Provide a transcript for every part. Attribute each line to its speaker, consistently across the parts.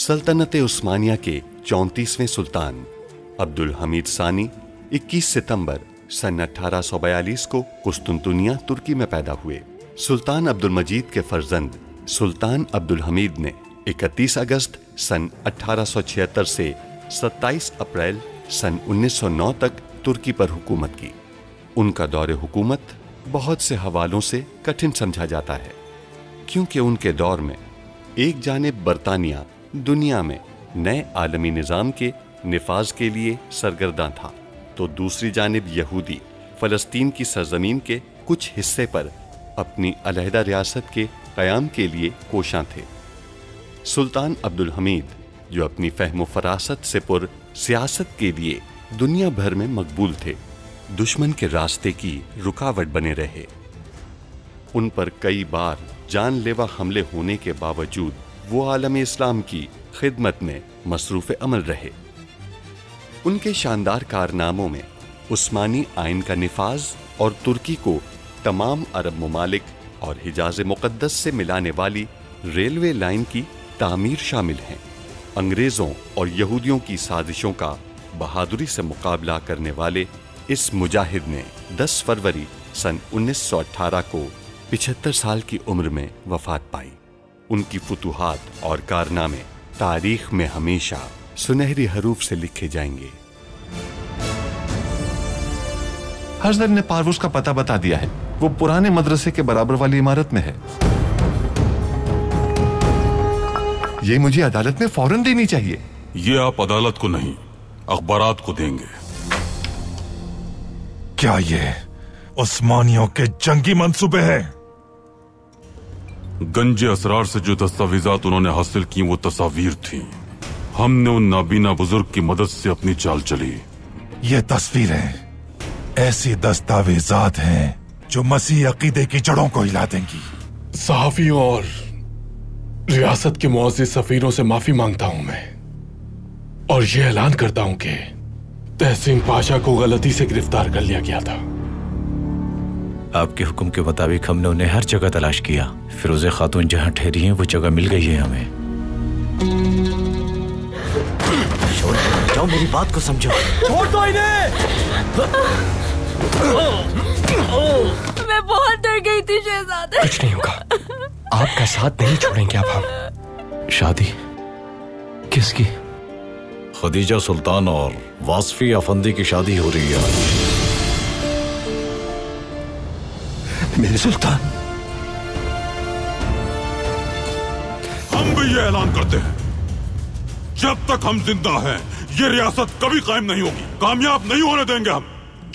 Speaker 1: सल्तनत उस्मानिया के 34वें सुल्तान अब्दुल हमीद सानी 21 सितंबर सन 1842 को कुस्तुनतुनिया तुर्की में पैदा हुए। सुल्तान अब्दुल मजीद के फर्जंद सुल्तान अब्दुल हमीद ने 31 अगस्त सन 1876 से 27 अप्रैल सन 1909 तक तुर्की पर हुकूमत की। उनका दौरे हुकूमत बहुत से हवालों से कठिन समझा जाता है, क्योंकि उनके दौर में एक जानिब बरतानिया दुनिया में नए आलमी निज़ाम के निफाज के लिए सरगर्दा था, तो दूसरी जानिब यहूदी फ़लस्तीन की सरजमीन के कुछ हिस्से पर अपनी अलहदा रियासत के क़याम के लिए कोशां थे। सुल्तान अब्दुल हमीद, जो अपनी फ़हम फ़रासत से पुर सियासत के लिए दुनिया भर में मकबूल थे, दुश्मन के रास्ते की रुकावट बने रहे। उन पर कई बार जानलेवा हमले होने के बावजूद वो आलम इस्लाम की खिदमत में मसरूफ़ अमल रहे। उनके शानदार कारनामों में उस्मानी आइन का निफाज और तुर्की को तमाम अरब ममालिक और हिजाज मुक़द्दस से मिलाने वाली रेलवे लाइन की तामीर शामिल हैं। अंग्रेज़ों और यहूदियों की साजिशों का बहादुरी से मुकाबला करने वाले इस मुजाहिद ने 10 फरवरी सन 1918 को 75 साल की उम्र में वफात पाई। उनकी फुतूहात और कारनामे तारीख में हमेशा सुनहरी हरूफ से लिखे जाएंगे।
Speaker 2: हजरत ने पारवूस का पता बता दिया है, वो पुराने मदरसे के बराबर वाली इमारत में है। ये मुझे अदालत में फौरन देनी चाहिए।
Speaker 3: ये आप अदालत को नहीं, अखबारात को देंगे।
Speaker 4: क्या ये उस्मानियों के जंगी मंसूबे हैं?
Speaker 3: गंजे असरार से जो दस्तावेजात उन्होंने हासिल की वो तस्वीर थी। हमने उन नाबीना बुजुर्ग की मदद से अपनी चाल चली।
Speaker 4: ये तस्वीरें ऐसी दस्तावेजात हैं जो मसीह अकीदे की जड़ों को हिला देंगी।
Speaker 5: सहाफियों और रियासत के मुअज़्ज़िज़ सफीरों से माफी मांगता हूं मैं, और ये ऐलान करता हूं कि तहसीन पाशा को गलती से गिरफ्तार कर लिया गया था।
Speaker 6: आपके हुक्म के मुताबिक हमने उन्हें हर जगह तलाश किया। फिरोज़े खातून जहां ठहरी हैं वो जगह मिल गई है हमें। जाओ, मेरी बात को समझो।
Speaker 7: छोड़ दो इन्हें।
Speaker 8: मैं बहुत डर गई थी शहजादे।
Speaker 7: कुछ नहीं होगा, आपका साथ नहीं छोड़ेंगे अब हम।
Speaker 6: शादी किसकी? खदीजा सुल्तान और वासफी अफंदी की शादी हो रही है।
Speaker 4: मेरे सुल्तान,
Speaker 3: हम भी ये ऐलान करते हैं, जब तक हम जिंदा हैं ये रियासत कभी कायम नहीं होगी, कामयाब नहीं होने देंगे हम।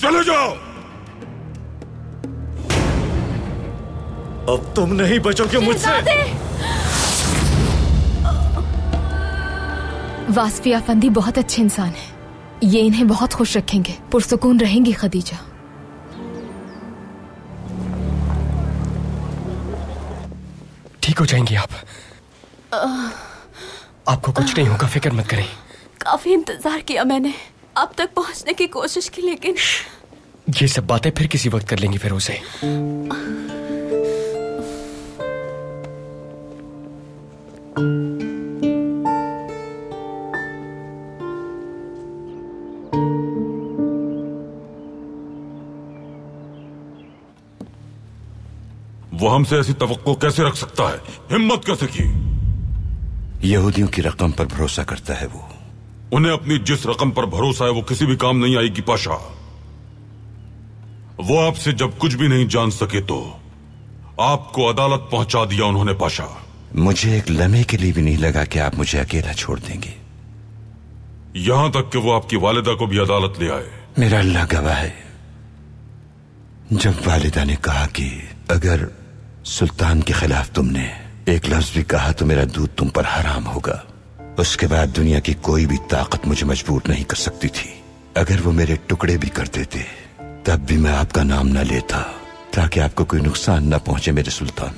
Speaker 3: चले जाओ।
Speaker 6: अब तुम नहीं बचोगे मुझसे।
Speaker 8: वासफी अफंदी बहुत अच्छे इंसान हैं, ये इन्हें बहुत खुश रखेंगे। पुरसुकून रहेंगी खदीजा।
Speaker 7: ठीक हो जाएंगी आप। आपको कुछ नहीं होगा, फिक्र मत करें।
Speaker 8: काफी इंतजार किया मैंने अब तक पहुंचने की कोशिश की, लेकिन
Speaker 7: ये सब बातें फिर किसी वक्त कर लेंगी फिरोज़े।
Speaker 3: वो हमसे ऐसी तवक्को कैसे रख सकता है? हिम्मत कैसे की?
Speaker 9: यहूदियों की रकम पर भरोसा करता है वो।
Speaker 3: उन्हें अपनी जिस रकम पर भरोसा है वो किसी भी काम नहीं आएगी पाशा। वो आपसे जब कुछ भी नहीं जान सके तो आपको अदालत पहुंचा दिया उन्होंने पाशा।
Speaker 9: मुझे एक लम्हे के लिए भी नहीं लगा कि आप मुझे अकेला छोड़ देंगे।
Speaker 3: यहां तक कि वो आपकी वालिदा को भी अदालत ले आए।
Speaker 9: मेरा अल्लाह गवाह है, जब वालिदा ने कहा कि अगर सुल्तान के खिलाफ तुमने एक लफ्ज भी कहा तो मेरा दूध तुम पर हराम होगा, उसके बाद दुनिया की कोई भी ताकत मुझे मजबूर नहीं कर सकती थी। अगर वो मेरे टुकड़े भी कर देते तब भी मैं आपका नाम न लेता, ताकि आपको कोई नुकसान न पहुंचे मेरे सुल्तान।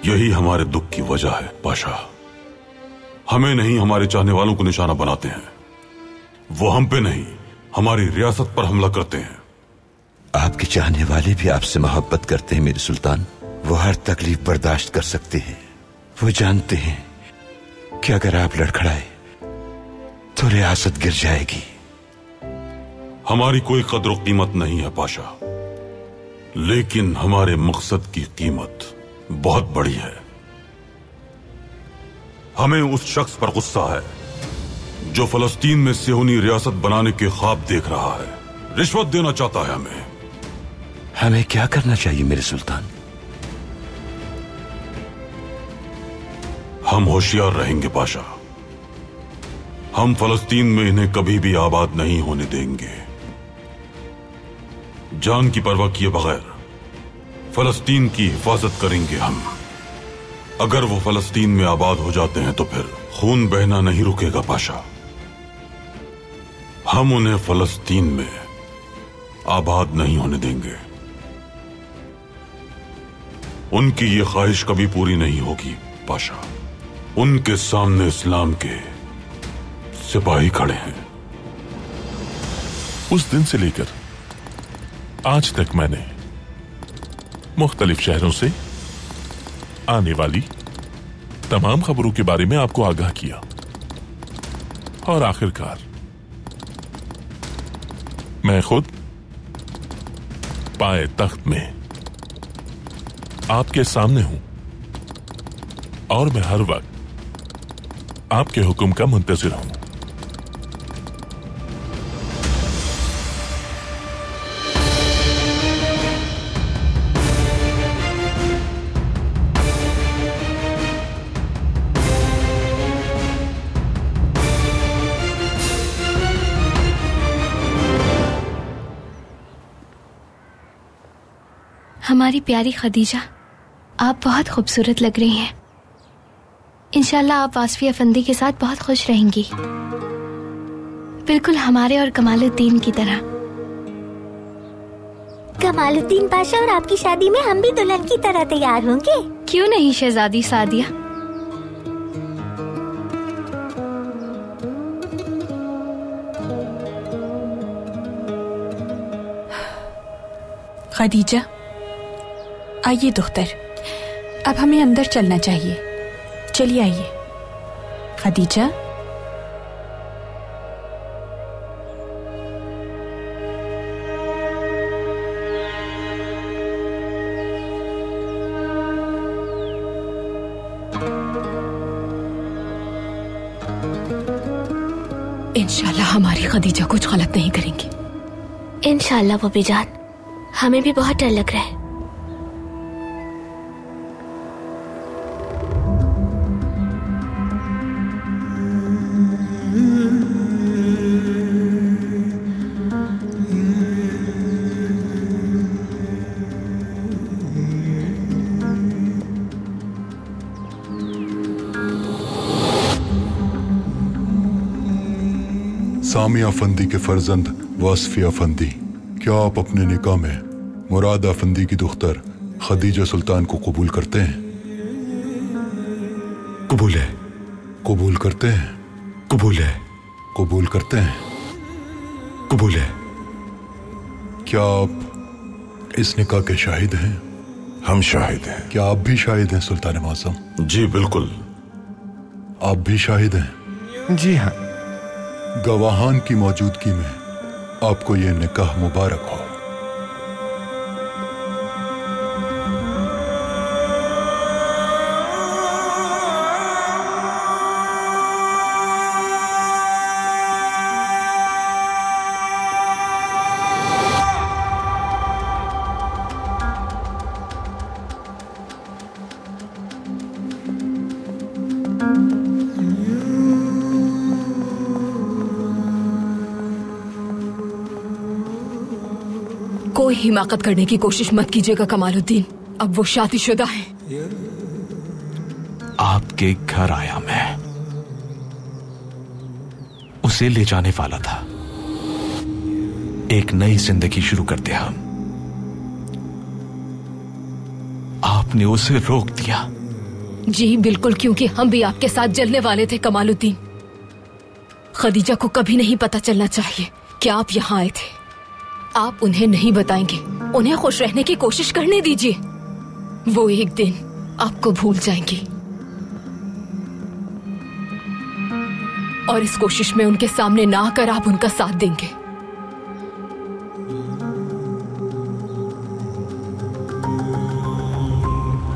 Speaker 3: यही हमारे दुख की वजह है पाशा। हमें नहीं, हमारे चाहने वालों को निशाना बनाते हैं। वो हम पे नहीं, हमारी रियासत पर हमला करते हैं।
Speaker 9: आपके चाहने वाले भी आपसे मोहब्बत करते हैं मेरे सुल्तान। वो हर तकलीफ बर्दाश्त कर सकते हैं, वो जानते हैं कि अगर आप लड़खड़ाए तो रियासत गिर जाएगी।
Speaker 3: हमारी कोई कद्र कीमत नहीं है पाशा, लेकिन हमारे मकसद की कीमत बहुत बड़ी है। हमें उस शख्स पर गुस्सा है जो फलस्तीन में सियोनी रियासत बनाने के ख्वाब देख रहा है, रिश्वत देना चाहता है।
Speaker 9: हमें क्या करना चाहिए मेरे सुल्तान?
Speaker 3: हम होशियार रहेंगे पाशा। हम फलस्तीन में इन्हें कभी भी आबाद नहीं होने देंगे। जान की परवाह किए बगैर फलस्तीन की हिफाजत करेंगे हम। अगर वो फलस्तीन में आबाद हो जाते हैं तो फिर खून बहना नहीं रुकेगा पाशा। हम उन्हें फलस्तीन में आबाद नहीं होने देंगे। उनकी ये ख्वाहिश कभी पूरी नहीं होगी पाशा। उनके सामने इस्लाम के सिपाही खड़े हैं।
Speaker 10: उस दिन से लेकर आज तक मैंने मुख्तलिफ शहरों से आने वाली तमाम खबरों के बारे में आपको आगाह किया और आखिरकार मैं खुद पाए तख्त में आपके सामने हूं और मैं हर वक्त आपके हुक्म का मुंतजिर हूं।
Speaker 11: हमारी प्यारी खदीजा, आप बहुत खूबसूरत लग रही हैं। इंशाल्लाह आप वासफी अफंदी के साथ बहुत खुश रहेंगी, बिल्कुल हमारे और कमालुद्दीन की तरह।
Speaker 12: कमालुद्दीन पाशा और आपकी शादी में हम भी दुल्हन की तरह तैयार होंगे।
Speaker 11: क्यों नहीं शहजादी सादिया?
Speaker 13: खदीजा, आइए दुख्तर, अब हमें अंदर चलना चाहिए। चलिए आइए। खदीजा,
Speaker 8: इंशाल्लाह हमारी खदीजा कुछ गलत नहीं करेंगी।
Speaker 12: इंशाल्लाह वो बेजान, हमें भी बहुत डर लग रहा है।
Speaker 4: सामी अफंदी के फर्जंद वासफी अफंदी, क्या आप अपने निकाह में मुराद अफंदी की दुख्तर खदीजा सुल्तान को कबूल करते हैं?
Speaker 9: कबूल है।
Speaker 4: कबूल करते हैं?
Speaker 9: कबूल है।
Speaker 4: कबूल करते हैं?
Speaker 9: कबूल है।
Speaker 4: क्या आप इस निकाह के शाहिद हैं?
Speaker 10: हम शाहिद हैं।
Speaker 4: क्या आप भी शाहिद हैं सुल्तान मासम?
Speaker 3: जी बिल्कुल।
Speaker 4: आप भी शाहिद हैं?
Speaker 2: जी हाँ।
Speaker 4: गवाहान की मौजूदगी में आपको ये निकाह मुबारक हो।
Speaker 8: कोई हिमाकत करने की कोशिश मत कीजिएगा कमालुद्दीन, अब वो शादीशुदा है।
Speaker 6: आपके घर आया मैं, उसे ले जाने वाला था। एक नई जिंदगी शुरू करते हम, आपने उसे रोक दिया।
Speaker 8: जी बिल्कुल, क्योंकि हम भी आपके साथ जलने वाले थे कमालुद्दीन। खदीजा को कभी नहीं पता चलना चाहिए कि आप यहाँ आए थे। आप उन्हें नहीं बताएंगे, उन्हें खुश रहने की कोशिश करने दीजिए। वो एक दिन आपको भूल जाएंगी। और इस कोशिश में उनके सामने ना आकर आप उनका साथ देंगे।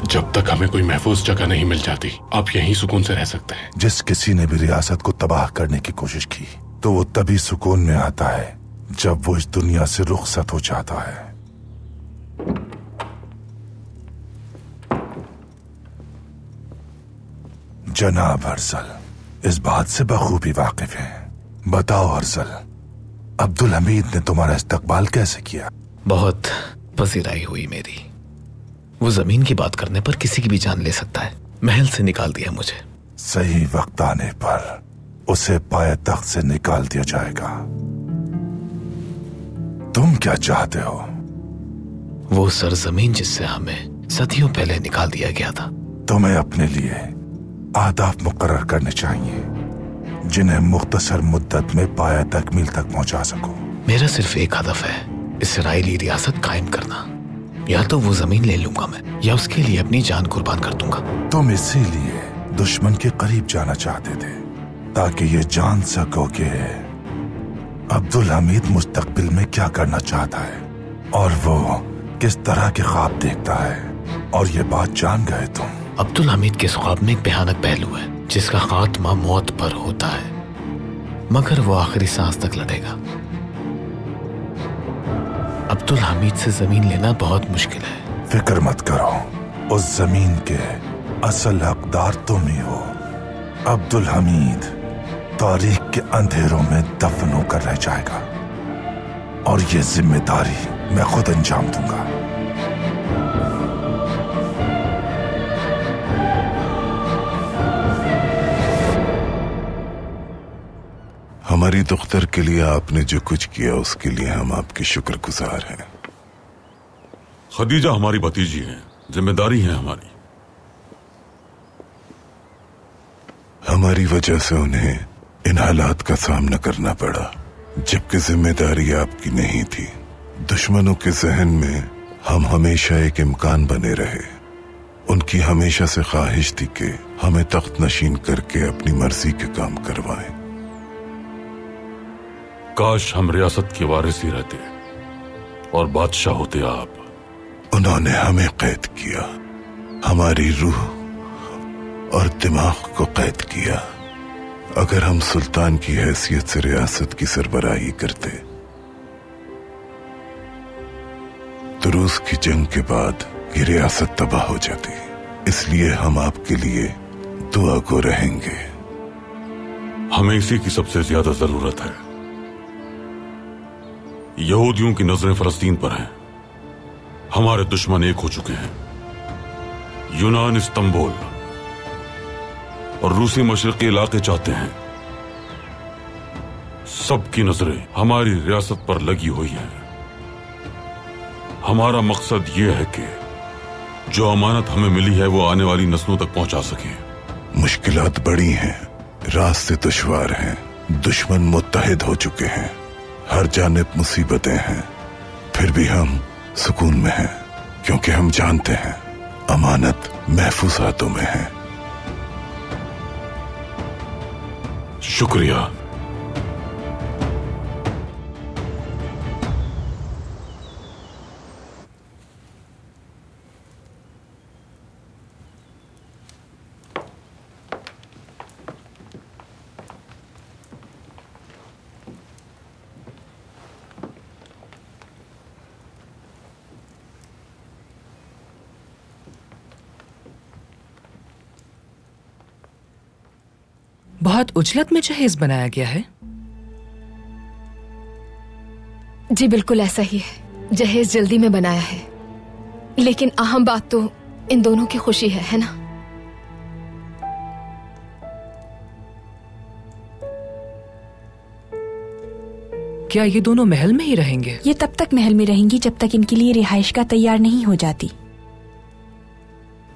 Speaker 5: जब तक हमें कोई महफूज जगह नहीं मिल जाती, आप यहीं सुकून से रह सकते हैं।
Speaker 14: जिस किसी ने भी रियासत को तबाह करने की कोशिश की तो वो तभी सुकून में आता है जब वो इस दुनिया से रुखसत हो जाता है। जनाब हर्जल इस बात से बखूबी वाकिफ हैं। बताओ हर्जल, अब्दुल हमीद ने तुम्हारा इस्तकबाल कैसे किया?
Speaker 15: बहुत पजीराई हुई मेरी। वो जमीन की बात करने पर किसी की भी जान ले सकता है। महल से निकाल दिया मुझे।
Speaker 14: सही वक्त आने पर उसे पाए तख्त से निकाल दिया जाएगा। तुम क्या चाहते हो?
Speaker 15: वो सरजमीन जिससे हमें सदियों पहले निकाल दिया गया था।
Speaker 14: तुम्हें अपने लिए आदाब मुकर्रर करने चाहिए जिन्हें मुख्तसर मुद्दत में पाया तकमील तक पहुंचा सको।
Speaker 15: मेरा सिर्फ एक हदफ है, इसराइली रियासत कायम करना। या तो वो जमीन ले लूंगा मैं, या उसके लिए अपनी जान कुर्बान कर दूंगा।
Speaker 14: तुम इसीलिए दुश्मन के करीब जाना चाहते थे ताकि ये जान सको कि अब्दुल हमीद मुस्तकबिल में क्या करना चाहता है और वो किस तरह के ख्वाब देखता है। और ये बात जान गए तुम।
Speaker 15: अब्दुल हमीद के ख्वाब में एक भयानक पहलू है जिसका खात्मा मौत पर होता है, मगर वो आखिरी सांस तक लड़ेगा। अब्दुल हमीद से जमीन लेना बहुत मुश्किल है।
Speaker 14: फिक्र मत करो, उस जमीन के असल हकदार तुम ही हो। अब्दुल हमीद तारीख के अंधेरों में दफन होकर रह जाएगा और ये जिम्मेदारी मैं खुद अंजाम दूंगा।
Speaker 16: हमारी दुख्तर के लिए आपने जो कुछ किया उसके लिए हम आपके शुक्रगुजार हैं।
Speaker 3: खदीजा हमारी भतीजी है, जिम्मेदारी है हमारी।
Speaker 16: हमारी वजह से उन्हें इन हालात का सामना करना पड़ा, जबकि जिम्मेदारी आपकी नहीं थी। दुश्मनों के जहन में हम हमेशा एक इम्कान बने रहे। उनकी हमेशा से ख्वाहिश थी कि हमें तख्त नशीन करके अपनी मर्जी के काम करवाएं।
Speaker 3: काश हम रियासत के वारिस ही रहते और बादशाह होते आप।
Speaker 16: उन्होंने हमें कैद किया, हमारी रूह और दिमाग को कैद किया। अगर हम सुल्तान की हैसियत से रियासत की सरबराही करते तो रूस की जंग के बाद ये रियासत तबाह हो जाती। इसलिए हम आपके लिए दुआ को रहेंगे।
Speaker 3: हमें इसी की सबसे ज्यादा जरूरत है। यहूदियों की नजरें फलस्तीन पर हैं। हमारे दुश्मन एक हो चुके हैं। यूनान इस्तांबुल और रूसी मशरकी इलाके चाहते हैं। सबकी नजरें हमारी रियासत पर लगी हुई हैं। हमारा मकसद यह है कि जो अमानत हमें मिली है वो आने वाली नस्लों तक पहुंचा सके।
Speaker 16: मुश्किलात बड़ी हैं, रास्ते दुश्वार हैं, दुश्मन मुत्तहिद हो चुके हैं, हर जानिब मुसीबतें हैं। फिर भी हम सुकून में हैं क्योंकि हम जानते हैं अमानत महफूज हाथों में है।
Speaker 3: शुक्रिया।
Speaker 17: बहुत उजलत में जहेज बनाया गया है।
Speaker 8: जी बिल्कुल ऐसा ही है। जहेज जल्दी में बनाया है, लेकिन अहम बात तो इन दोनों की खुशी है ना?
Speaker 17: क्या ये दोनों महल में ही रहेंगे?
Speaker 13: ये तब तक महल में रहेंगी जब तक इनके लिए रिहाइश का तैयार नहीं हो जाती।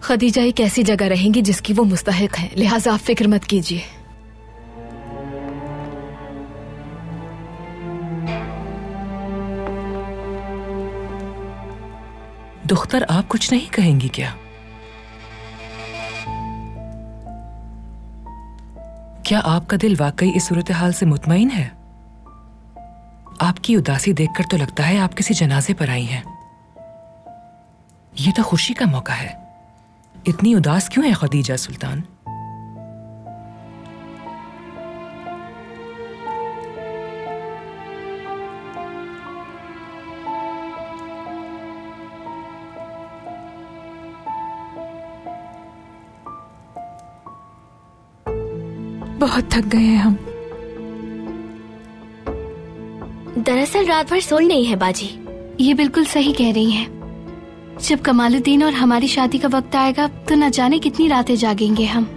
Speaker 8: खदीजा एक ऐसी जगह रहेंगी जिसकी वो मुस्तहिक है, लिहाजा आप फिक्र मत कीजिए।
Speaker 17: दुख्तर, आप कुछ नहीं कहेंगी क्या? क्या आपका दिल वाकई इस सूरत हाल से मुतमईन है? आपकी उदासी देखकर तो लगता है आप किसी जनाजे पर आई हैं। ये तो खुशी का मौका है, इतनी उदास क्यों है खदीजा सुल्तान?
Speaker 13: बहुत थक गए हैं हम।
Speaker 11: दरअसल रात भर सोई नहीं है बाजी। ये बिल्कुल सही कह रही हैं। जब कमालुद्दीन और हमारी शादी का वक्त आएगा तो न जाने कितनी रातें जागेंगे हम।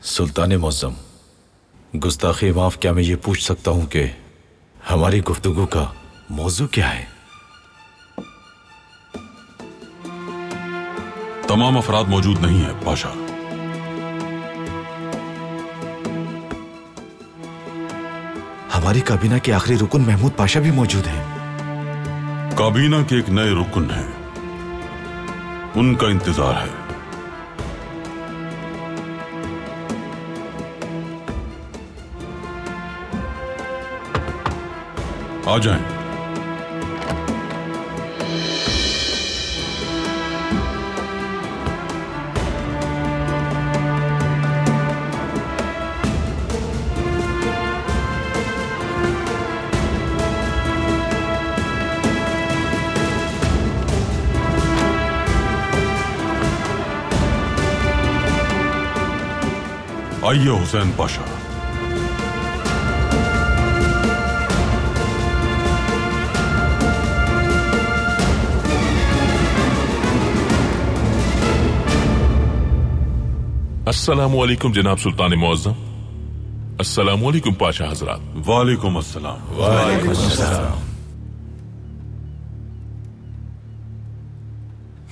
Speaker 6: सुल्तान मुअज़्ज़म, गुस्ताखी माफ, क्या मैं ये पूछ सकता हूं कि हमारी गुफ्तगू का मौजू क्या है?
Speaker 3: तमाम अफराद मौजूद नहीं है पाशा।
Speaker 6: हमारी काबीना के आखिरी रुकन महमूद पाशा भी मौजूद है।
Speaker 3: काबीना के एक नए रुकन है, उनका इंतजार है। आ जाएं। आइए हुसैन पाशा।
Speaker 10: अस्सलामुअलैकुम जनाब सुल्तान मुअज़्ज़म। अस्सलामुअलैकुम पाशा हजरात।
Speaker 3: वालेकुम अस्सलाम।
Speaker 10: वालेकुम अस्सलाम।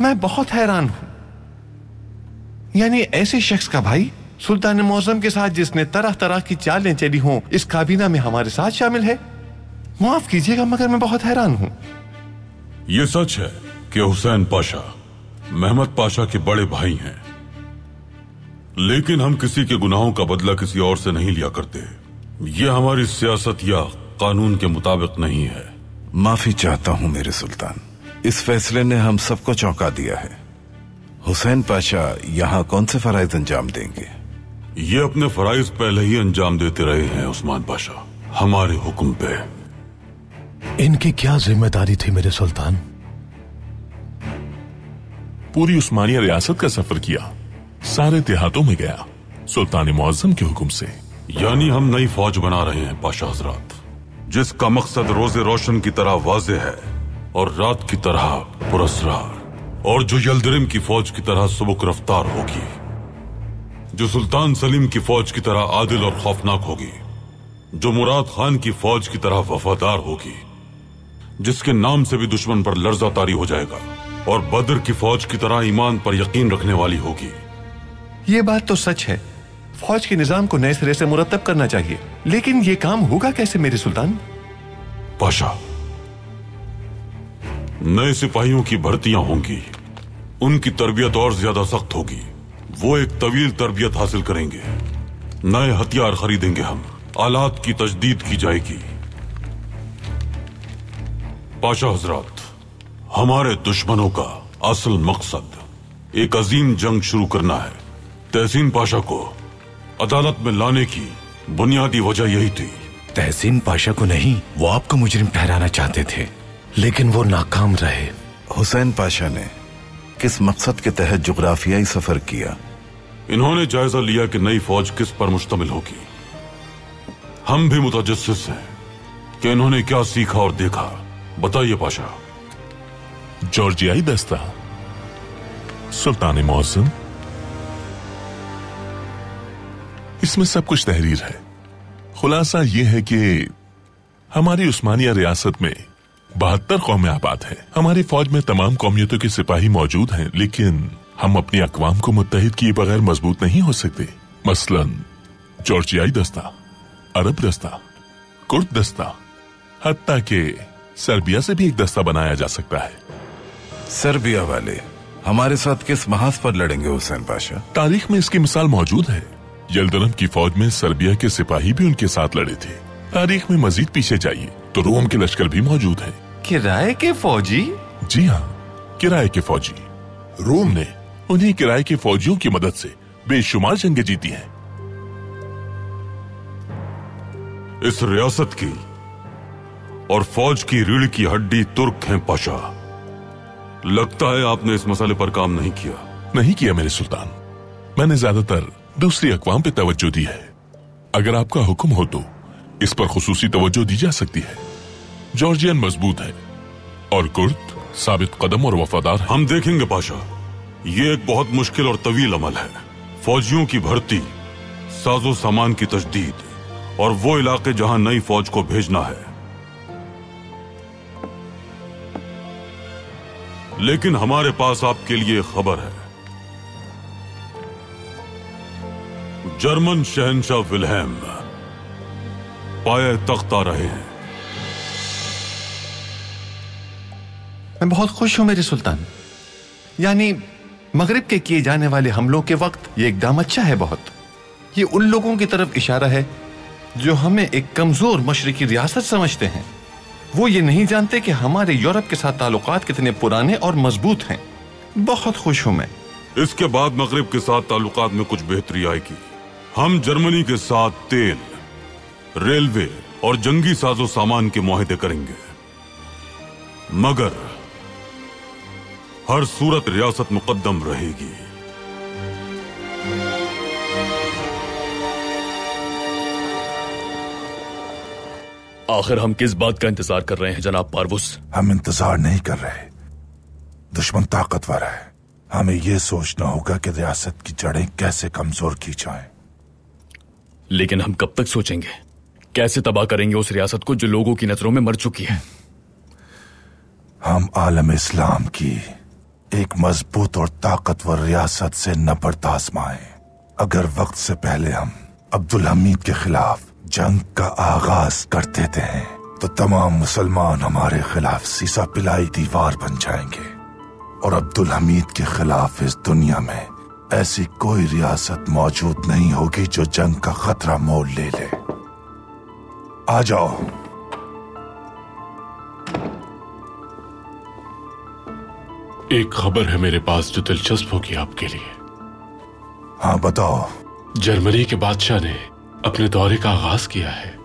Speaker 2: मैं बहुत हैरान हूं, यानी ऐसे शख्स का भाई सुल्तान मुअज़्ज़म के साथ जिसने तरह तरह की चालें चली हों, इस काबीना में हमारे साथ शामिल है। माफ कीजिएगा मगर मैं बहुत हैरान हूं।
Speaker 3: यह सच है कि हुसैन पाशा महमद पाशा के बड़े भाई हैं, लेकिन हम किसी के गुनाहों का बदला किसी और से नहीं लिया करते। यह हमारी सियासत या कानून के मुताबिक नहीं है।
Speaker 14: माफी चाहता हूं मेरे सुल्तान, इस फैसले ने हम सबको चौंका दिया है। हुसैन पाशा यहाँ कौन से फराइज अंजाम देंगे?
Speaker 3: ये अपने फराइज पहले ही अंजाम देते रहे हैं उस्मान पाशा, हमारे हुक्म पे।
Speaker 5: इनकी क्या जिम्मेदारी थी मेरे सुल्तान?
Speaker 10: पूरी उस्मानिया रियासत का सफर किया, सारे देहातों में गया सुल्तान मुअज़्ज़म के हुक्म से।
Speaker 3: यानी हम नई फौज बना रहे हैं पाशा हजरात, जिसका मकसद रोजे रोशन की तरह वाज़ेह है और रात की तरह पुरस्रार, और जो यल्दरिम की फौज की तरह सुबुक रफ्तार होगी, जो सुल्तान सलीम की फौज की तरह आदिल और खौफनाक होगी, जो मुराद खान की फौज की तरह वफादार होगी, जिसके नाम से भी दुश्मन पर लर्जा तारी हो जाएगा, और बद्र की फौज की तरह ईमान पर यकीन रखने वाली होगी।
Speaker 2: ये बात तो सच है, फौज के निजाम को नए सिरे से मुरतब करना चाहिए, लेकिन ये काम होगा कैसे मेरे सुल्तान?
Speaker 3: पाशा, नए सिपाहियों की भर्तियां होंगी, उनकी तरबियत और ज्यादा सख्त होगी। वो एक तवील तरबियत हासिल करेंगे, नए हथियार खरीदेंगे हम, आलात की तजदीद की जाएगी। पाशा हजरात, हमारे दुश्मनों का असल मकसद एक अजीम जंग शुरू करना है। तहसीन पाशा को अदालत में लाने की बुनियादी वजह यही थी।
Speaker 6: तहसीन पाशा को नहीं, वो आपको मुजरिम ठहराना चाहते थे, लेकिन वो नाकाम रहे।
Speaker 14: हुसैन पाशा ने किस मकसद के तहत जुग्राफियाई सफर किया?
Speaker 3: इन्होंने जायजा लिया कि नई फौज किस पर मुश्तमिल होगी। हम भी मुतजस्सिस हैं कि इन्होंने क्या सीखा और देखा। बताइए पाशा।
Speaker 10: जॉर्जियाई दस्ता सुल्तान मुअज़्ज़म, इसमें सब कुछ तहरीर है। खुलासा यह है कि हमारी उस्मानिया रियासत में 72 कौमें आबाद हैं। हमारी फौज में तमाम कौमियतों के सिपाही मौजूद हैं, लेकिन हम अपनी अक़वाम को मुत्तहिद किए बगैर मजबूत नहीं हो सकते। मसलन जॉर्जियाई दस्ता, अरब दस्ता, कुर्द दस्ता, हत्ता के सर्बिया से भी एक दस्ता बनाया जा सकता है।
Speaker 16: सर्बिया वाले हमारे साथ किस महाज पर लड़ेंगे हुसैन पाशा?
Speaker 10: तारीख में इसकी मिसाल मौजूद है। यल्दरम की फौज में सर्बिया के सिपाही भी उनके साथ लड़े थे। तारीख में मजीद पीछे जाइए तो रोम के लश्कर भी मौजूद है।
Speaker 2: किराए के फौजी?
Speaker 10: जी हाँ, किराए के फौजी। रोम ने उन्हीं किराए के फौजियों की मदद से बेशुमार जंगें जीती हैं।
Speaker 3: इस रियासत की और फौज की रीढ़ की हड्डी तुर्क हैं पाशा। लगता है आपने इस मसले पर काम नहीं किया।
Speaker 10: नहीं किया मेरे सुल्तान, मैंने ज्यादातर दूसरी अक़वाम पे तवज्जो दी है। अगर आपका हुक्म हो तो इस पर खुसूसी तवज्जो दी जा सकती है। जॉर्जियन मजबूत है और कुर्द साबित कदम और वफादार है।
Speaker 3: हम देखेंगे पाशा, ये एक बहुत मुश्किल और तवील अमल है। फौजियों की भर्ती, साजो सामान की तजदीद और वो इलाके जहां नई फौज को भेजना है। लेकिन हमारे पास आपके लिए खबर है। जर्मन शहंशाह विल्हेम पाए तख्त आ रहे हैं।
Speaker 2: मैं बहुत खुश हूं मेरे सुल्तान। यानी मगरिब के किए जाने वाले हमलों के वक्त ये इकदाम अच्छा है बहुत। ये उन लोगों की तरफ इशारा है जो हमें एक कमजोर मशरिकी रियासत समझते हैं। वो ये नहीं जानते कि हमारे यूरोप के साथ ताल्लुकात कितने पुराने और मजबूत हैं। बहुत खुश हूं मैं।
Speaker 3: इसके बाद मगरिब के साथ ताल्लुकात में कुछ बेहतरी आएगी। हम जर्मनी के साथ तेल, रेलवे और जंगी साजो सामान के मुआहदे करेंगे, मगर हर सूरत रियासत मुकद्दम रहेगी।
Speaker 18: आखिर हम किस बात का इंतजार कर रहे हैं जनाब पारवुस?
Speaker 14: हम इंतजार नहीं कर रहे। दुश्मन ताकतवर है। हमें यह सोचना होगा कि रियासत की जड़ें कैसे कमजोर की जाएं।
Speaker 18: लेकिन हम कब तक सोचेंगे? कैसे तबाह करेंगे उस रियासत को जो लोगों की नजरों में मर चुकी है?
Speaker 14: हम आलम इस्लाम की एक मजबूत और ताकतवर रियासत से नफरत आजमाएं। अगर वक्त से पहले हम अब्दुल हमीद के खिलाफ जंग का आगाज कर देते हैं तो तमाम मुसलमान हमारे खिलाफ सीसा पिलाई दीवार बन जाएंगे और अब्दुल हमीद के खिलाफ इस दुनिया में ऐसी कोई रियासत मौजूद नहीं होगी जो जंग का खतरा मोल ले ले। आ जाओ।
Speaker 5: एक खबर है मेरे पास जो दिलचस्प होगी आपके लिए।
Speaker 14: हाँ बताओ।
Speaker 5: जर्मनी के बादशाह ने अपने दौरे का आगाज किया है।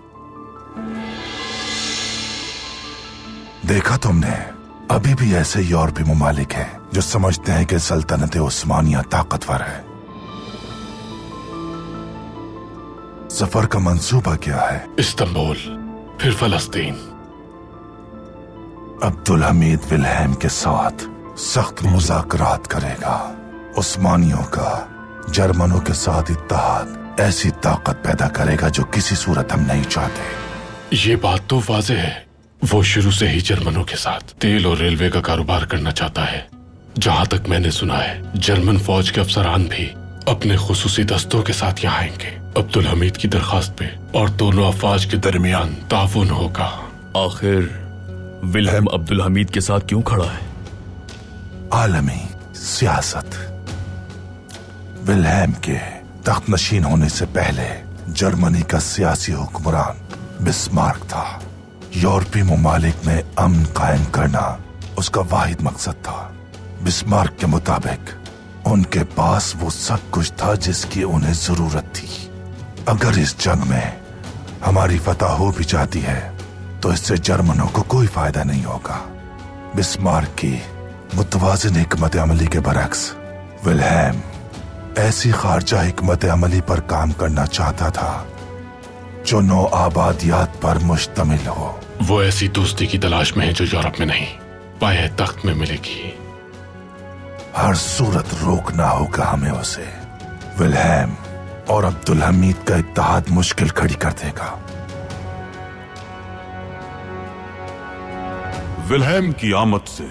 Speaker 14: देखा तुमने, अभी भी ऐसे यूरोपीय ममालिक हैं जो समझते हैं कि सल्तनत उस्मानिया ताकतवर है। सफर का मंसूबा क्या है?
Speaker 5: इस्तांबुल, फिर फलस्तीन।
Speaker 14: अब्दुल हमीद विल्हेम के साथ सख्त मुज़ाकरात करेगा। उस्मानियों का जर्मनों के साथ इत्तेहाद ऐसी ताकत पैदा करेगा जो किसी सूरत हम नहीं चाहते।
Speaker 5: ये बात तो वाज़ेह है, वो शुरू से ही जर्मनों के साथ तेल और रेलवे का कारोबार करना चाहता है। जहां तक मैंने सुना है, जर्मन फौज के अफसरान भी अपने खुसूसी दस्तों के साथ यहाँ आएंगे अब्दुल हमीद की दरखास्त पे, और दोनों अफवाज के दरमियान ताउन होगा।
Speaker 18: आखिर विल्हेम अब्दुल हमीद के साथ क्यों खड़ा है?
Speaker 14: आलमी सियासत। विल्हेम के तख्त नशीन होने से पहले जर्मनी का सियासी हुक्मरान बिस्मार्क था। यूरोपीय ममालिक में अमन कायम करना उसका वाहिद मकसद था। बिस्मार्क के मुताबिक उनके पास वो सब कुछ था जिसकी उन्हें जरूरत थी। अगर इस जंग में हमारी फतह हो भी जाती है तो इससे जर्मनों को कोई फायदा नहीं होगा। बिस्मार्क की मुतवाज़िन हिकमत अमली के बरक्स विल्हेम ऐसी खारजा हिकमत अमली पर काम करना चाहता था जो नौ आबादियात पर मुश्तमिल हो।
Speaker 5: वो ऐसी दोस्ती की तलाश में है जो यूरोप में नहीं, पाए तख्त में मिलेगी।
Speaker 14: हर सूरत रोकना होगा हमें उसे। विल्हेम और अब्दुल हमीद का इत्तेहाद मुश्किल खड़ी कर देगा।
Speaker 3: विल्हेम की आमद से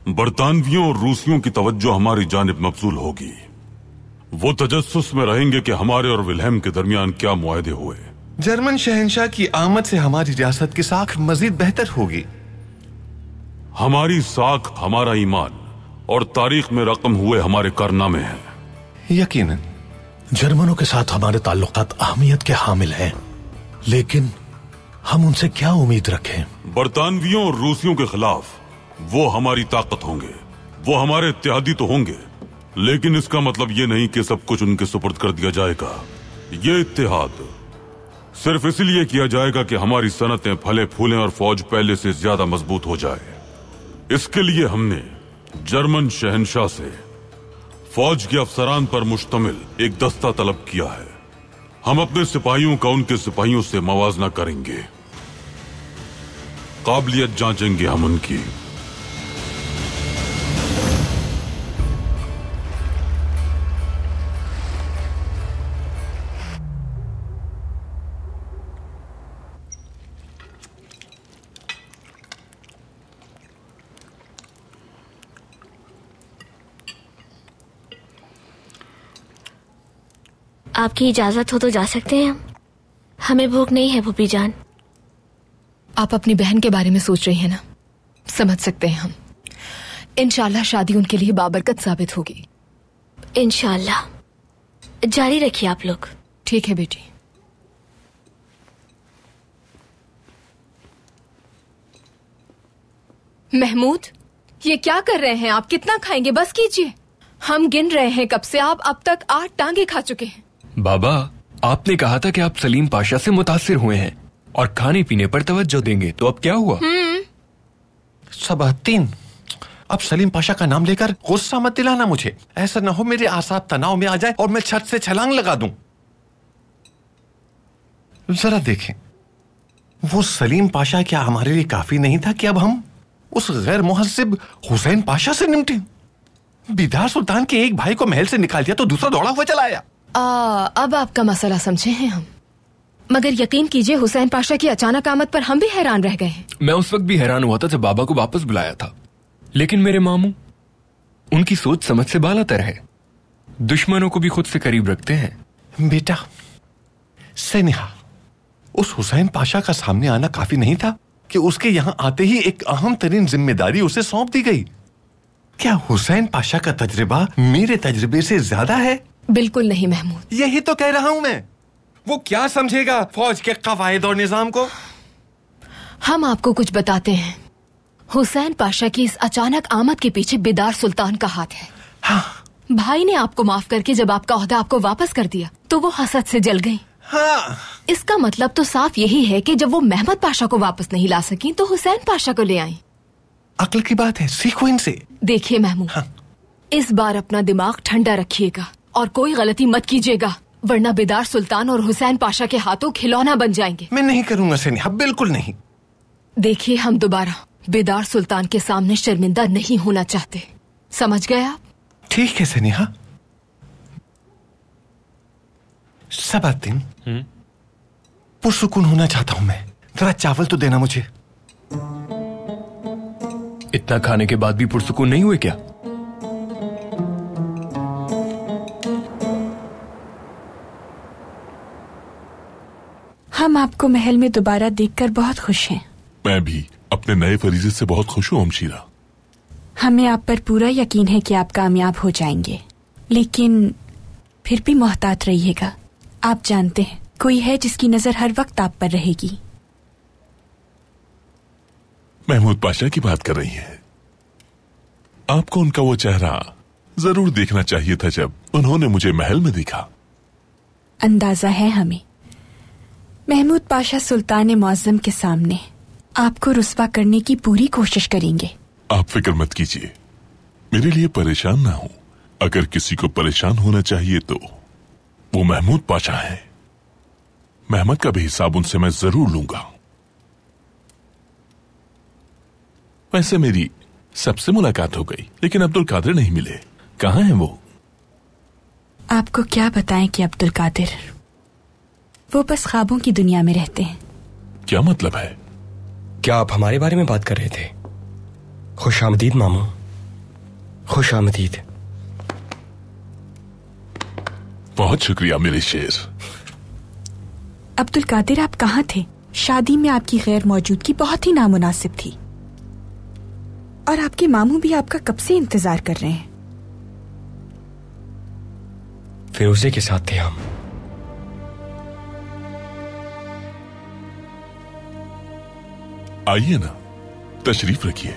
Speaker 3: बरतानवियों और रूसियों की तवज्जो हमारी जानिब मबजूल होगी। वो तजस्सुस में रहेंगे कि हमारे और विल्हेम के दरमियान क्या मुआहदे हुए।
Speaker 2: जर्मन शहंशाह की आमद से हमारी रियासत की साख मजीद बेहतर होगी।
Speaker 3: हमारी साख हमारा ईमान और तारीख में रकम हुए हमारे कारनामे हैं।
Speaker 2: यकीनन
Speaker 15: जर्मनों के साथ हमारे ताल्लुकात अहमियत के हामिल हैं, लेकिन हम उनसे क्या उम्मीद रखें?
Speaker 3: बरतानवियों और रूसियों के खिलाफ वो हमारी ताकत होंगे, वो हमारे इत्तेहादी तो होंगे, लेकिन इसका मतलब ये नहीं कि सब कुछ उनके सुपुर्द कर दिया जाएगा। ये इत्तेहाद सिर्फ इसलिए किया जाएगा कि हमारी सनतें फले फूलें और फौज पहले से ज्यादा मजबूत हो जाए। इसके लिए हमने जर्मन शहंशाह से फौज के अफसरान पर मुश्तमिल एक दस्ता तलब किया है। हम अपने सिपाहियों का उनके सिपाहियों से मवाजना करेंगे, काबिलियत जांचेंगे हम उनकी।
Speaker 11: आपकी इजाजत हो तो जा सकते हैं हम। हमें भूख नहीं है भूपी जान।
Speaker 8: आप अपनी बहन के बारे में सोच रही हैं ना? समझ सकते हैं हम। इंशाल्लाह शादी उनके लिए बाबरकत साबित होगी।
Speaker 11: इंशाल्लाह। जारी रखिए आप लोग।
Speaker 8: ठीक है बेटी। महमूद, ये क्या कर रहे हैं आप? कितना खाएंगे? बस कीजिए। हम गिन रहे हैं कब से। आप अब तक 8 टांगे खा चुके हैं।
Speaker 7: बाबा, आपने कहा था कि आप सलीम पाशा से मुतासिर हुए हैं और खाने पीने पर तवज्जो देंगे, तो अब क्या हुआ?
Speaker 2: सबातीन, अब सलीम पाशा का नाम लेकर गुस्सा मत दिलाना मुझे। ऐसा ना हो मेरे आसाब तनाव में आ जाए और मैं छत से छलांग लगा दूं। जरा देखें, वो सलीम पाशा क्या हमारे लिए काफी नहीं था कि अब हम उस गैर मुहज्जिब हुसैन पाशा से निपटें? बिदार सुल्तान के एक भाई को महल से निकाल दिया तो दूसरा दौड़ा हुआ चला आया।
Speaker 8: अब आपका मसला समझे हैं हम। मगर यकीन कीजिए, हुसैन पाशा की अचानक आमद पर हम भी हैरान रह गए हैं।
Speaker 7: मैं उस वक्त भी हैरान हुआ था जब बाबा को वापस बुलाया था, लेकिन मेरे मामू, उनकी सोच समझ से बालातर है। दुश्मनों को भी खुद से करीब रखते हैं।
Speaker 2: बेटा सेनिहा, उस हुसैन पाशा का सामने आना काफी नहीं था कि उसके यहाँ आते ही एक अहम तरीन जिम्मेदारी उसे सौंप दी गई? क्या हुसैन पाशा का तजर्बा मेरे तजर्बे से ज्यादा है?
Speaker 8: बिल्कुल नहीं महमूद।
Speaker 2: यही तो कह रहा हूं मैं। वो क्या समझेगा फौज के कवायद और निजाम को?
Speaker 8: हम आपको कुछ बताते हैं। हुसैन पाशा की इस अचानक आमद के पीछे बिदार सुल्तान का हाथ है।
Speaker 2: हाँ।
Speaker 8: भाई ने आपको माफ करके जब आपका ओहदा आपको वापस कर दिया तो वो हसद से जल गई।
Speaker 2: हाँ।
Speaker 8: इसका मतलब तो साफ यही है कि जब वो महमद पाशा को वापस नहीं ला सकी तो हुसैन पाशा को ले आई।
Speaker 2: अक्ल की बात है, सीखो इनसे।
Speaker 8: देखिए महमूद, इस बार अपना दिमाग ठंडा रखिएगा और कोई गलती मत कीजिएगा, वरना बिदार सुल्तान और हुसैन पाशा के हाथों खिलौना बन जाएंगे।
Speaker 2: मैं नहीं करूंगा सेनिहा, बिल्कुल नहीं।
Speaker 8: देखिए, हम दोबारा बिदार सुल्तान के सामने शर्मिंदा नहीं होना चाहते, समझ गए आप?
Speaker 2: ठीक है सेनिहा। सबातिन, पुरसुकून होना चाहता हूं मैं। जरा चावल तो देना मुझे।
Speaker 7: इतना खाने के बाद भी पुरसुकून नहीं हुए क्या?
Speaker 13: हम आपको महल में दोबारा देखकर बहुत खुश हैं।
Speaker 10: मैं भी अपने नए फरीजे से बहुत खुश हूं हमशीरा।
Speaker 13: हमें आप पर पूरा यकीन है कि आप कामयाब हो जाएंगे, लेकिन फिर भी मोहतात रहिएगा। आप जानते हैं, कोई है जिसकी नजर हर वक्त आप पर रहेगी।
Speaker 10: महमूद पाशा की बात कर रही हैं। आपको उनका वो चेहरा जरूर देखना चाहिए था जब उन्होंने मुझे महल में देखा।
Speaker 13: अंदाजा है हमें। महमूद पाशा सुल्तान मुअज्जम के सामने आपको रुस्वा करने की पूरी कोशिश करेंगे।
Speaker 10: आप फिक्र मत कीजिए, मेरे लिए परेशान ना हो। अगर किसी को परेशान होना चाहिए तो वो महमूद पाशा है। महमद का भी हिसाब उनसे मैं जरूर लूंगा। वैसे मेरी सबसे मुलाकात हो गई, लेकिन अब्दुल कादिर नहीं मिले। कहाँ हैं वो?
Speaker 13: आपको क्या बताएं कि अब्दुल कादिर, वो बस ख्वाबों की दुनिया में रहते हैं।
Speaker 10: क्या मतलब है?
Speaker 19: क्या आप हमारे बारे में बात कर रहे थे? खुश आमदीद मामा, खुश आमदीद।
Speaker 10: बहुत शुक्रिया मेरे शेर।
Speaker 13: अब्दुल कादिर, आप कहाँ थे? शादी में आपकी गैर मौजूदगी बहुत ही नामुनासिब थी, और आपके मामू भी आपका कब से इंतजार कर रहे हैं।
Speaker 19: फिरोजे के साथ थे हम।
Speaker 10: आइए ना, तशरीफ रखिए।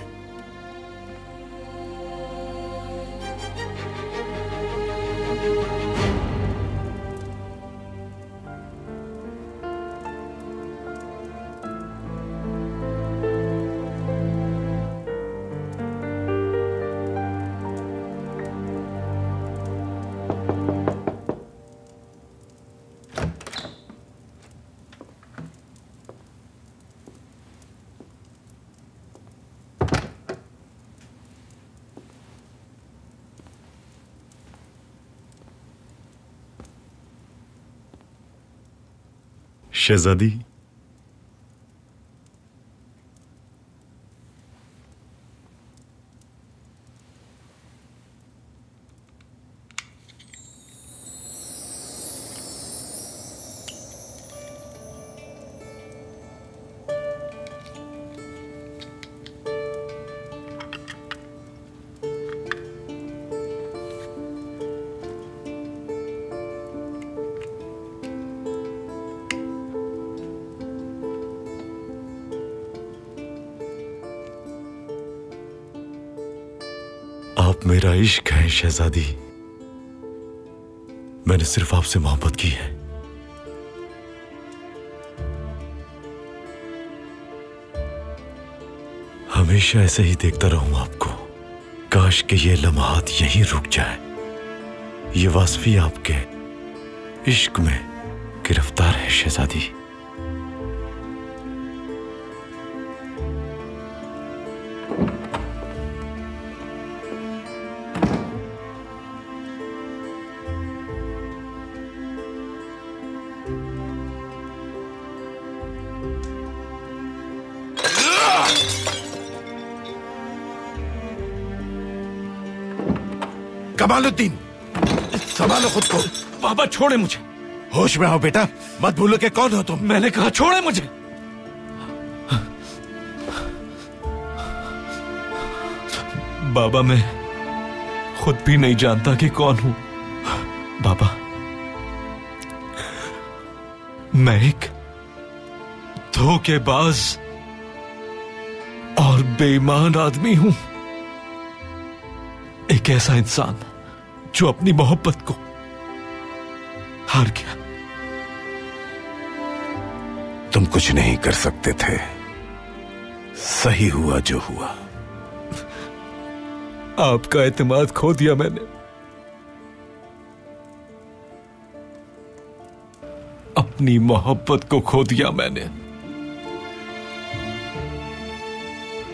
Speaker 1: शहजादी, आप मेरा इश्क है शहजादी। मैंने सिर्फ आपसे मोहब्बत की है। हमेशा ऐसे ही देखता रहूं आपको। काश के ये लम्हात यहीं रुक जाए। ये वास्फी आपके इश्क में गिरफ्तार है शहजादी।
Speaker 14: कमालुद्दीन, संभालो खुद को।
Speaker 6: बाबा छोड़े मुझे।
Speaker 14: होश में आओ बेटा, मत भूलो कि कौन हो तुम।
Speaker 6: मैंने कहा छोड़े मुझे। बाबा मैं खुद भी नहीं जानता कि कौन हूं। बाबा मैं एक धोखेबाज और बेईमान आदमी हूं। एक ऐसा इंसान जो अपनी मोहब्बत को हार गया।
Speaker 14: तुम कुछ नहीं कर सकते थे। सही हुआ जो हुआ।
Speaker 6: आपका एतमाद खो दिया मैंने। अपनी मोहब्बत को खो दिया मैंने।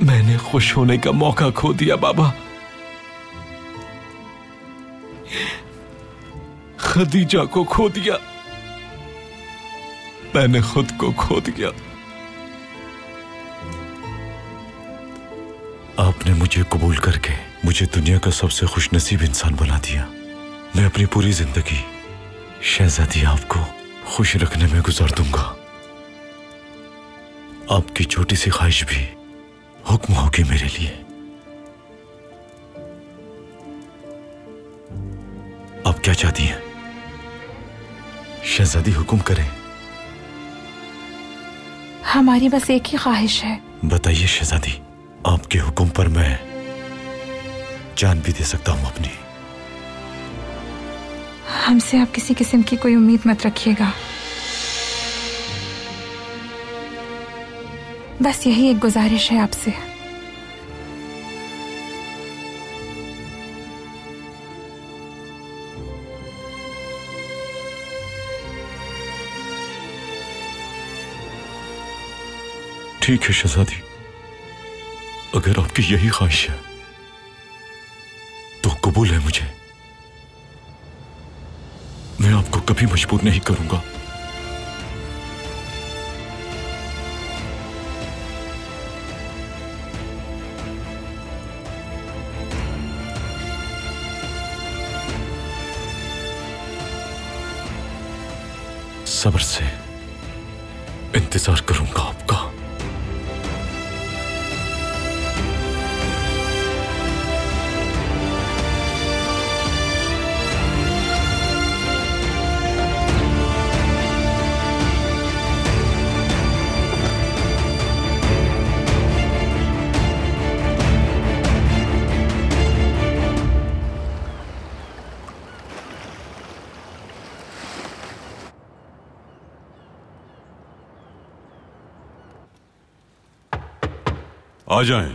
Speaker 6: मैंने खुश होने का मौका खो दिया बाबा। खदीजा को खो दिया। मैंने खुद को खो दिया।
Speaker 1: आपने मुझे कबूल करके मुझे दुनिया का सबसे खुशनसीब इंसान बना दिया। मैं अपनी पूरी जिंदगी शहजादी आपको खुश रखने में गुजार दूंगा। आपकी छोटी सी ख्वाहिश भी हुक्म होगी मेरे लिए। आप क्या चाहती हैं शहजादी? हुक्म करें।
Speaker 13: हमारी बस एक ही ख्वाहिश है।
Speaker 1: बताइए शहजादी, आपके हुक्म पर मैं जान भी दे सकता हूं अपनी।
Speaker 13: हमसे आप किसी किस्म की कोई उम्मीद मत रखिएगा। बस यही एक गुजारिश है आपसे।
Speaker 1: ठीक है शहजादी, अगर आपकी यही ख्वाहिश है तो कबूल है मुझे।
Speaker 18: कभी मजबूर नहीं करूंगा। सब्र से इंतजार करूंगा आपका।
Speaker 3: आ जाएं।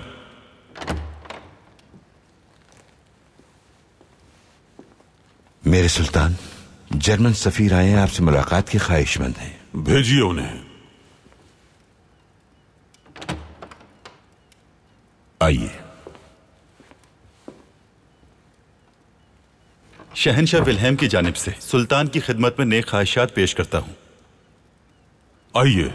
Speaker 9: मेरे सुल्तान, जर्मन सफीर आए हैं, आपसे मुलाकात की ख्वाहिशमंद हैं।
Speaker 3: भेजिए उन्हें।
Speaker 9: आइए।
Speaker 20: शहनशाह विल्हेम की जानिब से सुल्तान की खिदमत में नेक ख्वाहिशात पेश करता हूं।
Speaker 3: आइए।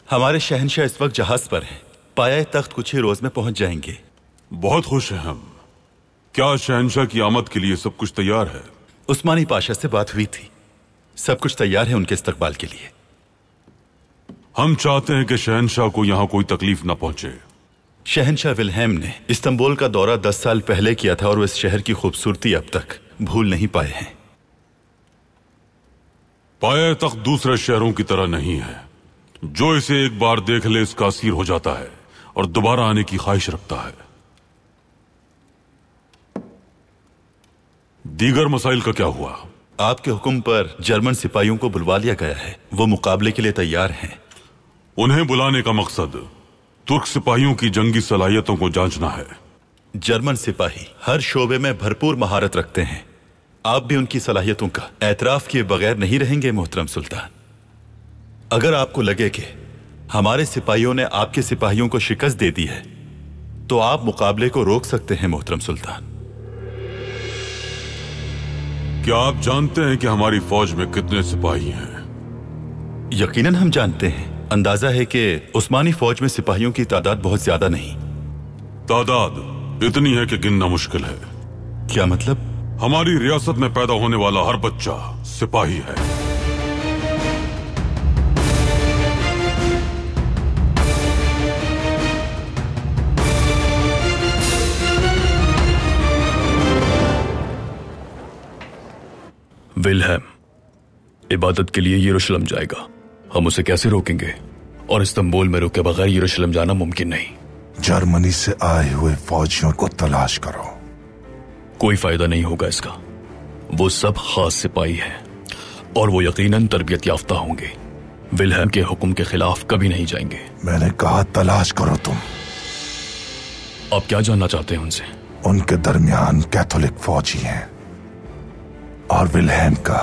Speaker 20: हमारे शहनशाह इस वक्त जहाज पर हैं। पाया तख्त कुछ ही रोज में पहुंच जाएंगे।
Speaker 3: बहुत खुश हैं हम। क्या शहनशाह की आमद के लिए सब कुछ तैयार है?
Speaker 20: उस्मानी पाशा से बात हुई थी, सब कुछ तैयार है उनके इस्तकबाल के लिए।
Speaker 3: हम चाहते हैं कि शहनशाह को यहाँ कोई तकलीफ न पहुंचे।
Speaker 20: शहनशाह विल्हेम ने इस्तांबुल का दौरा 10 साल पहले किया था और वो इस शहर की खूबसूरती अब तक भूल नहीं पाए हैं।
Speaker 3: पाया तख्त दूसरे शहरों की तरह नहीं है। जो इसे एक बार देख ले इसका असीर हो जाता है और दोबारा आने की ख्वाहिश रखता है। दीगर मसाइल का क्या हुआ?
Speaker 20: आपके हुक्म पर जर्मन सिपाहियों को बुलवा लिया गया है, वो मुकाबले के लिए तैयार हैं।
Speaker 3: उन्हें बुलाने का मकसद तुर्क सिपाहियों की जंगी सलाहियतों को जांचना है।
Speaker 20: जर्मन सिपाही हर शोबे में भरपूर महारत रखते हैं। आप भी उनकी सलाहियतों का एतराफ किए बगैर नहीं रहेंगे मोहतरम सुल्तान। अगर आपको लगे कि हमारे सिपाहियों ने आपके सिपाहियों को शिकस्त दे दी है तो आप मुकाबले को रोक सकते हैं मोहतरम सुल्तान।
Speaker 3: क्या आप जानते हैं कि हमारी फौज में कितने सिपाही हैं?
Speaker 20: यकीनन हम जानते हैं। अंदाजा है कि उस्मानी फौज में सिपाहियों की तादाद बहुत ज्यादा नहीं।
Speaker 3: तादाद इतनी है कि गिनना मुश्किल है।
Speaker 20: क्या मतलब?
Speaker 3: हमारी रियासत में पैदा होने वाला हर बच्चा सिपाही है।
Speaker 18: विल्हेम इबादत के लिए यरूशलेम जाएगा। हम उसे कैसे रोकेंगे? और इस्तांबुल में रुके बगैर यरूशलेम जाना मुमकिन नहीं।
Speaker 14: जर्मनी से आए हुए फौजियों को तलाश करो।
Speaker 18: कोई फायदा नहीं होगा इसका। वो सब खास सिपाही हैं और वो यकीनन तरबियत याफ्ता होंगे। विल्हेम के हुक्म के खिलाफ कभी नहीं जाएंगे।
Speaker 14: मैंने कहा तलाश करो तुम।
Speaker 18: आप क्या जानना चाहते हैं उनसे?
Speaker 14: उनके दरमियान कैथोलिक फौजी हैं और विल्हेम का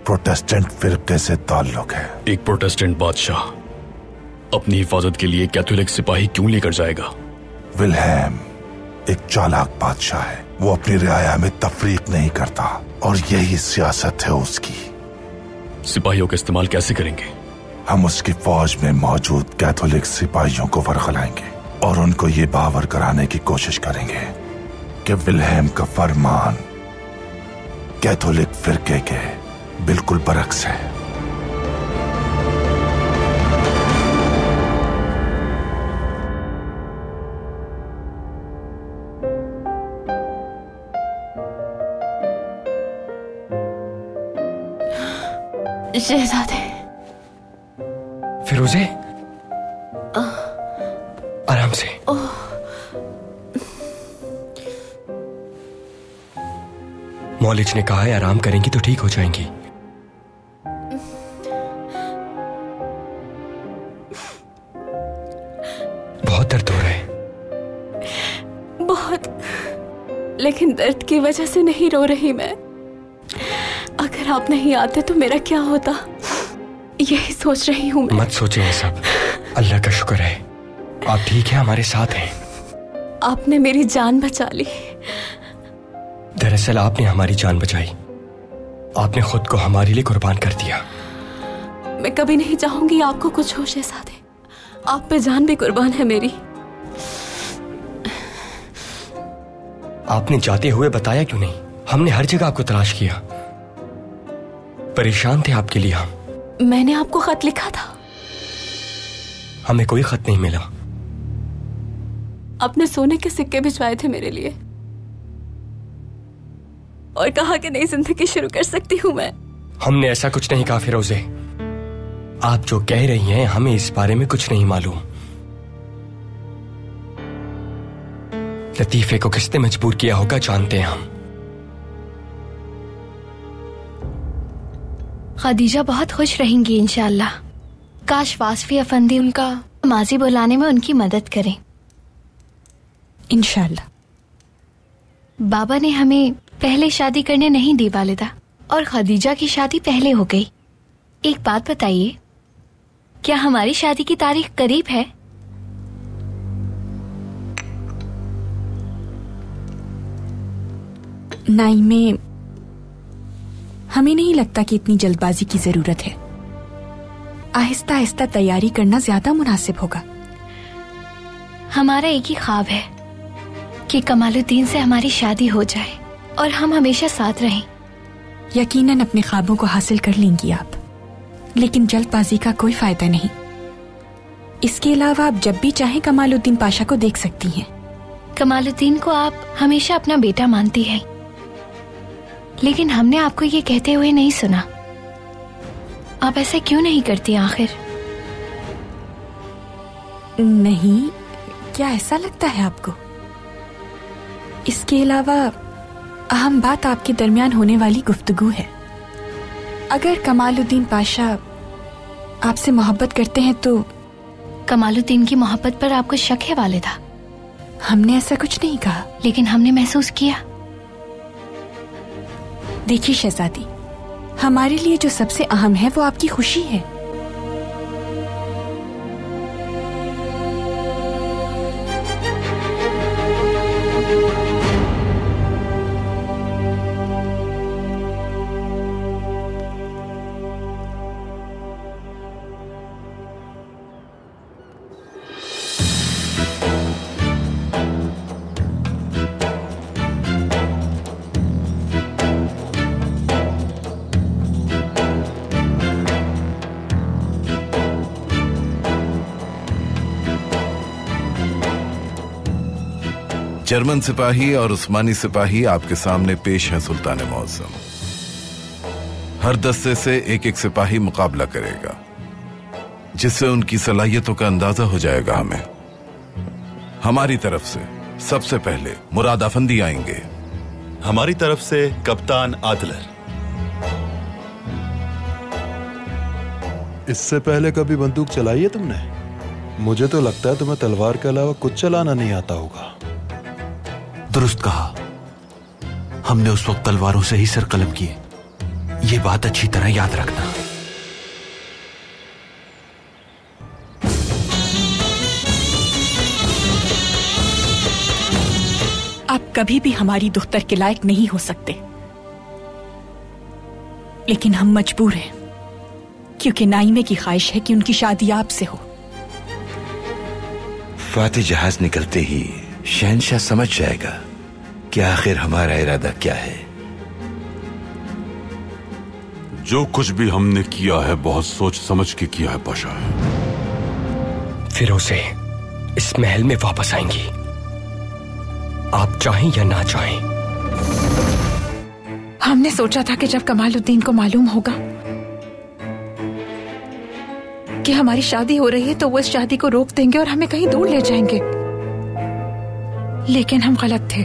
Speaker 14: प्रोटेस्टेंट फिरके से ताल्लुक है।
Speaker 18: एक प्रोटेस्टेंट बादशाह अपनी हिफाजत के लिए कैथोलिक सिपाही क्यों लेकर जाएगा?
Speaker 14: विल्हेम एक चालाक बादशाह है। वो अपनी रियाया में तफरीक नहीं करता और यही सियासत है उसकी।
Speaker 18: सिपाहियों का इस्तेमाल कैसे करेंगे?
Speaker 14: हम उसकी फौज में मौजूद कैथोलिक सिपाहियों को वरगलाएंगे और उनको ये बावर कराने की कोशिश करेंगे कि विल्हेम का फरमान कैथोलिक फिरके के बिल्कुल बरक्स है।
Speaker 11: शहजादे।
Speaker 19: फिरोजे, आराम से। मौलिज ने कहा है आराम करेंगी तो ठीक हो जाएंगी। बहुत दर्द हो रहा है।
Speaker 13: बहुत, लेकिन दर्द की वजह से नहीं रो रही मैं। अगर आप नहीं आते तो मेरा क्या होता, यही सोच रही हूँ मैं।
Speaker 19: मत सोचो ये सब। अल्लाह का शुक्र है आप ठीक हैं, हमारे साथ हैं।
Speaker 8: आपने मेरी जान बचा ली।
Speaker 19: दरअसल आपने हमारी जान बचाई, आपने खुद को हमारे लिए कुर्बान कर दिया।
Speaker 8: मैं कभी नहीं चाहूंगी आपको कुछ हो शहजादे, आप पे जान भी कुर्बान है मेरी।
Speaker 19: आपने जाते हुए बताया क्यों नहीं? हमने हर जगह आपको तलाश किया, परेशान थे आपके लिए हम।
Speaker 8: मैंने आपको खत लिखा था।
Speaker 19: हमें कोई खत नहीं मिला।
Speaker 8: आपने सोने के सिक्के भिजवाए थे मेरे लिए और कहा कि नई जिंदगी शुरू कर सकती हूं मैं।
Speaker 19: हमने ऐसा कुछ नहीं कहा फिरोजे, आप जो कह रही हैं हमें इस बारे में कुछ नहीं मालूम। लतीफे को किसने मजबूर किया होगा जानते हैं हम।
Speaker 11: खदीजा बहुत खुश रहेंगी इंशाअल्लाह। काश वासफी अफंदी उनका माजी बुलाने में उनकी मदद करें
Speaker 13: इंशाअल्लाह।
Speaker 11: बाबा ने हमें पहले शादी करने नहीं दी वालिदा, और खदीजा की शादी पहले हो गई। एक बात बताइए, क्या हमारी शादी की तारीख करीब है?
Speaker 13: नाइमे, हमें नहीं लगता कि इतनी जल्दबाजी की जरूरत है। आहिस्ता आहिस्ता तैयारी करना ज्यादा मुनासिब होगा।
Speaker 11: हमारा एक ही ख्वाब है कि कमालुद्दीन से हमारी शादी हो जाए और हम हमेशा साथ रहें।
Speaker 13: यकीनन अपने ख्वाबों को हासिल कर लेंगी आप, लेकिन जल्दबाजी का कोई फायदा नहीं। इसके अलावा आप जब भी चाहें कमालुद्दीन पाशा को देख सकती हैं।
Speaker 11: कमालुद्दीन को आप हमेशा अपना बेटा मानती हैं, लेकिन हमने आपको ये कहते हुए नहीं सुना। आप ऐसा क्यों नहीं करती आखिर?
Speaker 13: नहीं, क्या ऐसा लगता है आपको? इसके अलावा अहम बात आपके दरमियान होने वाली गुफ्तगू है। अगर कमालुद्दीन पाशा आपसे मोहब्बत करते हैं तो।
Speaker 11: कमालुद्दीन की मोहब्बत पर आपको शक है वालिदा?
Speaker 13: हमने ऐसा कुछ नहीं कहा,
Speaker 11: लेकिन हमने महसूस किया।
Speaker 13: देखिए शहजादी, हमारे लिए जो सबसे अहम है वो आपकी खुशी है।
Speaker 16: जर्मन सिपाही और उस्मानी सिपाही आपके सामने पेश हैं सुल्तान मौसम। हर दस्ते से एक एक सिपाही मुकाबला करेगा, जिससे उनकी सलाहियतों का अंदाजा हो जाएगा हमें। हमारी तरफ से सबसे पहले मुराद अफंदी आएंगे।
Speaker 20: हमारी तरफ से कप्तान आदलर।
Speaker 4: इससे पहले कभी बंदूक चलाई है तुमने? मुझे तो लगता है तुम्हें तलवार के अलावा कुछ चलाना नहीं आता होगा।
Speaker 9: दुरुस्त कहा, हमने उस वक्त तलवारों से ही सर कलम किए। ये बात अच्छी तरह याद रखना।
Speaker 13: आप कभी भी हमारी दुख्तर के लायक नहीं हो सकते, लेकिन हम मजबूर हैं, क्योंकि नाइमे की ख्वाहिश है कि उनकी शादी आपसे हो।
Speaker 9: फाते जहाज निकलते ही शहंशाह समझ जाएगा कि आखिर हमारा इरादा क्या है।
Speaker 3: जो कुछ भी हमने किया है बहुत सोच समझ के किया है पाशा।
Speaker 19: फिरोजे इस महल में वापस आएंगी, आप चाहें या ना चाहें।
Speaker 13: हमने सोचा था कि जब कमालुद्दीन को मालूम होगा कि हमारी शादी हो रही है तो वो इस शादी को रोक देंगे और हमें कहीं दूर ले जाएंगे, लेकिन हम गलत थे।